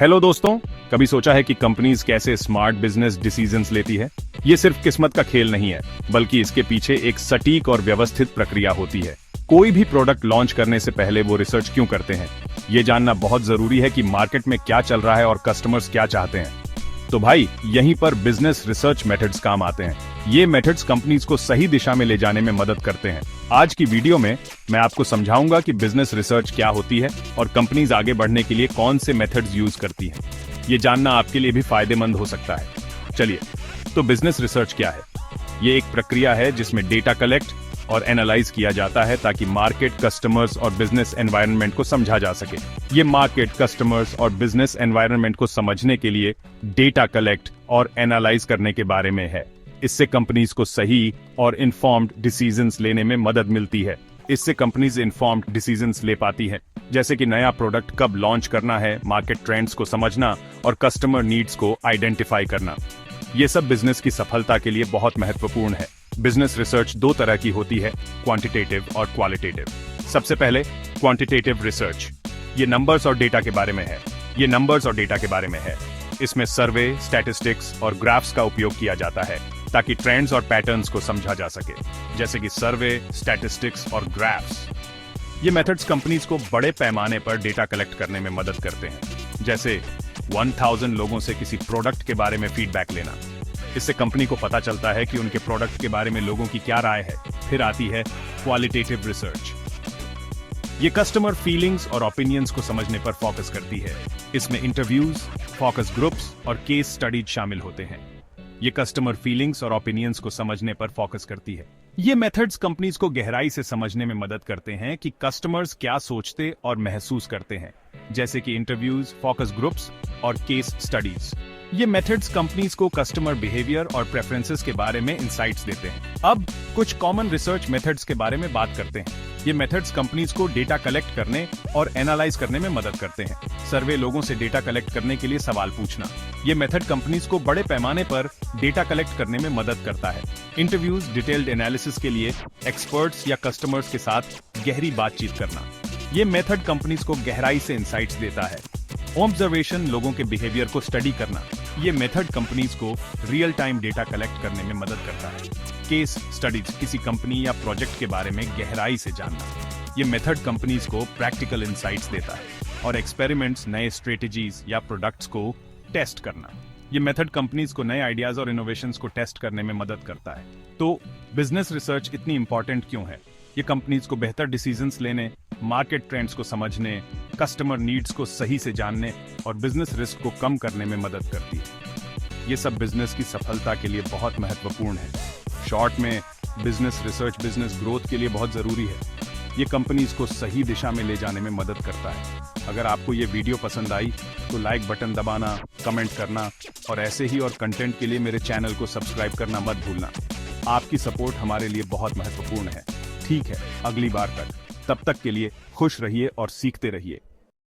Hello दोस्तों, कभी सोचा है कि कंपनीज कैसे स्मार्ट बिजनेस डिसीजंस लेती है? ये सिर्फ किस्मत का खेल नहीं है, बल्कि इसके पीछे एक सटीक और व्यवस्थित प्रक्रिया होती है। कोई भी प्रोडक्ट लॉन्च करने से पहले वो रिसर्च क्यों करते हैं? ये जानना बहुत जरूरी है कि मार्केट में क्या चल रहा है और कस्टमर्स क्या चाहते हैं। तो भाई, यहीं पर बिजनेस रिसर्च मेथड्स काम आते हैं। ये मेथड्स कंपनीज को सही दिशा में ले जाने में मदद करते हैं। आज की वीडियो में मैं आपको समझाऊंगा कि बिजनेस रिसर्च क्या होती है और कंपनीज आगे बढ़ने के लिए कौन से मेथड्स यूज करती हैं। ये जानना आपके लिए भी फायदेमंद हो सकता है। चलिए, तो बिजनेस रिसर्च क्या है? ये एक प्रक्रिया है जिसमें डेटा कलेक्ट और एनालाइज किया जाता है ताकि मार्केट, कस्टमर्स और बिजनेस एनवायरनमेंट को समझा जा सके। ये मार्केट, कस्टमर्स और बिजनेस एनवायरनमेंट को समझने के लिए डेटा कलेक्ट और एनालाइज करने के बारे में है। इससे कंपनीज को सही और इन्फॉर्म्ड डिसीजंस लेने में मदद मिलती है। इससे कंपनीज इन्फॉर्म्ड डिसीजंस ले पाती है, जैसे कि नया प्रोडक्ट कब लॉन्च करना है, मार्केट ट्रेंड्स को समझना और कस्टमर नीड्स को आइडेंटिफाई करना। ये सब बिजनेस की सफलता के लिए बहुत महत्वपूर्ण है। बिजनेस रिसर्च दो तरह की होती है, क्वांटिटेटिव और क्वालिटेटिव। सबसे पहले क्वांटिटेटिव रिसर्च। ये नंबर्स और डेटा के बारे में है। इसमें सर्वे, स्टैटिस्टिक्स और ग्राफ्स का उपयोग किया जाता है ताकि ट्रेंड्स और पैटर्न्स को समझा जा सके, जैसे कि सर्वे, स्टैटिस्टिक्स और ग्राफ्स। ये मेथड्स कंपनीज को बड़े पैमाने पर डेटा कलेक्ट करने में मदद करते हैं, जैसे 1000 लोगों से किसी प्रोडक्ट के बारे में फीडबैक लेना। इससे कंपनी को पता चलता है कि उनके प्रोडक्ट के बारे में लोगों की क्या राय है। फिर आती है क्वालिटेटिव रिसर्च। ये कस्टमर फीलिंग्स और ओपिनियंस को समझने पर फोकस करती है। इसमें इंटरव्यूज, फोकस ग्रुप्स और केस स्टडीज शामिल होते हैं। ये कस्टमर फीलिंग्स और ओपिनियंस को समझने पर फोकस करती है। ये मेथड्स कंपनीज को गहराई से समझने में मदद करते हैं कि कस्टमर्स क्या सोचते और महसूस करते हैं, जैसे कि इंटरव्यूज, फोकस ग्रुप्स और केस स्टडीज। ये मेथड्स कंपनीज को कस्टमर बिहेवियर और प्रेफरेंसेस के बारे में इंसाइट्स देते हैं। अब कुछ कॉमन रिसर्च मेथड्स के बारे में बात करते हैं। ये मेथड्स कंपनीज को डेटा कलेक्ट करने और एनालाइज करने में मदद करते हैं। सर्वे, लोगों से डेटा कलेक्ट करने के लिए सवाल पूछना। ये मेथड कंपनीज को बड़े पैमाने पर डेटा कलेक्ट करने में मदद करता है। इंटरव्यूज, डिटेल्ड एनालिसिस के लिए एक्सपर्ट्स या कस्टमर्स के साथ गहरी बातचीत करना। ये मेथड कंपनीज को गहराई से इंसाइट्स देता है। ऑब्जर्वेशन, लोगों के बिहेवियर को स्टडी करना। ये मेथड कंपनीज को रियल टाइम डेटा कलेक्ट करने में मदद करता है। केस स्टडीज, किसी कंपनी या प्रोजेक्ट के बारे में गहराई से जानना। ये मेथड कंपनीज को प्रैक्टिकल इंसाइट्स देता है। और एक्सपेरिमेंट्स, नए स्ट्रेटेजीज या प्रोडक्ट्स को टेस्ट करना। ये मेथड कंपनीज को नए आइडियाज और इनोवेशंस को टेस्ट करने में मदद करता है। तो बिजनेस रिसर्च इतनी इंपॉर्टेंट क्यों है? ये कंपनीज को बेहतर डिसीजंस लेने, मार्केट ट्रेंड्स को समझने, कस्टमर नीड्स को सही से जानने और बिजनेस रिस्क को कम करने में मदद करती है। ये सब बिजनेस की सफलता के लिए बहुत महत्वपूर्ण है। शॉर्ट में, बिजनेस रिसर्च बिजनेस ग्रोथ के लिए बहुत जरूरी है। ये कंपनीज को सही दिशा में ले जाने में मदद करता है। अगर आपको ये वीडियो पसंद आई तो लाइक बटन दबाना, कमेंट करना और ऐसे ही और कंटेंट के लिए मेरे चैनल को सब्सक्राइब करना मत भूलना। आपकी सपोर्ट हमारे लिए बहुत महत्वपूर्ण है। ठीक है, अगली बार तक। तब तक के लिए खुश रहिए और सीखते रहिए।